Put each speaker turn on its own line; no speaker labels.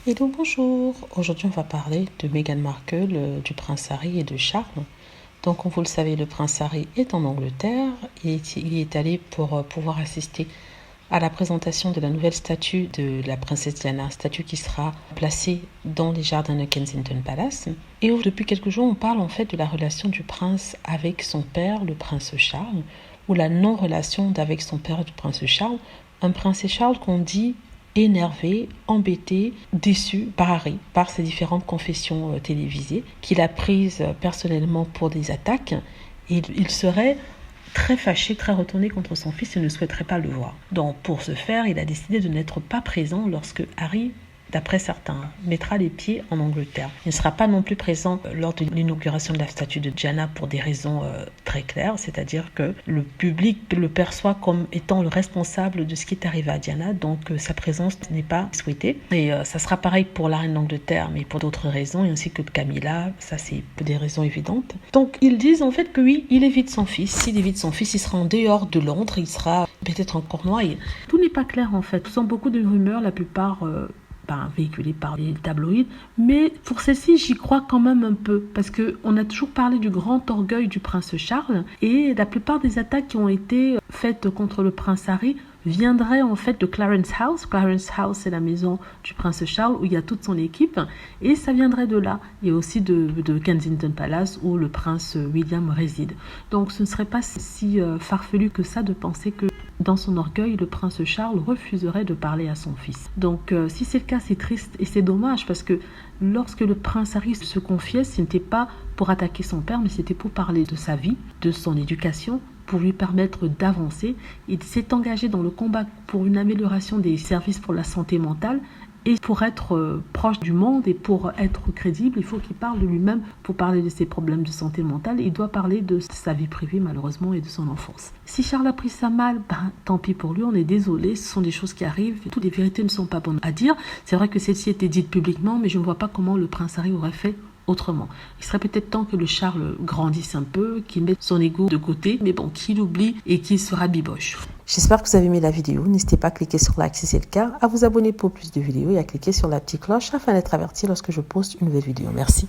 Hello, bonjour. Aujourd'hui, on va parler de Meghan Markle, du prince Harry et de Charles. Donc, comme vous le savez, le prince Harry est en Angleterre et il y est allé pour pouvoir assister à la présentation de la nouvelle statue de la princesse Diana, statue qui sera placée dans les jardins de Kensington Palace. Et depuis quelques jours, on parle en fait de la relation du prince avec son père, le prince Charles, ou la non-relation d'avec son père, le prince Charles. Un prince Charles qu'on dit énervé, embêté, déçu par Harry, par ses différentes confessions télévisées, qu'il a prises personnellement pour des attaques. Et il serait très fâché, très retourné contre son fils et ne souhaiterait pas le voir. Donc pour ce faire, il a décidé de n'être pas présent lorsque Harry, d'après certains, mettra les pieds en Angleterre. Il ne sera pas non plus présent lors de l'inauguration de la statue de Diana pour des raisons très claires, c'est-à-dire que le public le perçoit comme étant le responsable de ce qui est arrivé à Diana, donc sa présence n'est pas souhaitée. Et ça sera pareil pour la reine d'Angleterre, mais pour d'autres raisons, ainsi que de Camilla, ça c'est pour des raisons évidentes. Donc ils disent en fait que oui, il évite son fils. S'il évite son fils, il sera en dehors de Londres, il sera peut-être encore noyé. Tout n'est pas clair en fait. Ce sont beaucoup de rumeurs, la plupart véhiculée par les tabloïds, mais pour celle-ci, j'y crois quand même un peu, parce qu'on a toujours parlé du grand orgueil du prince Charles, et la plupart des attaques qui ont été faites contre le prince Harry viendraient en fait de Clarence House. Clarence House, c'est la maison du prince Charles où il y a toute son équipe, et ça viendrait de là, et aussi de Kensington Palace où le prince William réside. Donc ce ne serait pas si farfelu que ça de penser que dans son orgueil, le prince Charles refuserait de parler à son fils. Donc si c'est le cas, c'est triste et c'est dommage parce que lorsque le prince Harry se confiait, ce n'était pas pour attaquer son père, mais c'était pour parler de sa vie, de son éducation, pour lui permettre d'avancer. Il s'est engagé dans le combat pour une amélioration des services pour la santé mentale. Et pour être proche du monde et pour être crédible, il faut qu'il parle de lui-même. Pour parler de ses problèmes de santé mentale, il doit parler de sa vie privée, malheureusement, et de son enfance. Si Charles a pris ça mal, tant pis pour lui, on est désolé. Ce sont des choses qui arrivent. Toutes les vérités ne sont pas bonnes à dire. C'est vrai que celle-ci était dite publiquement, mais je ne vois pas comment le prince Harry aurait fait autrement. Il serait peut-être temps que le Charles grandisse un peu, qu'il mette son ego de côté, mais bon, qu'il oublie et qu'il se rabiboche. J'espère que vous avez aimé la vidéo. N'hésitez pas à cliquer sur like si c'est le cas, à vous abonner pour plus de vidéos et à cliquer sur la petite cloche afin d'être averti lorsque je poste une nouvelle vidéo. Merci.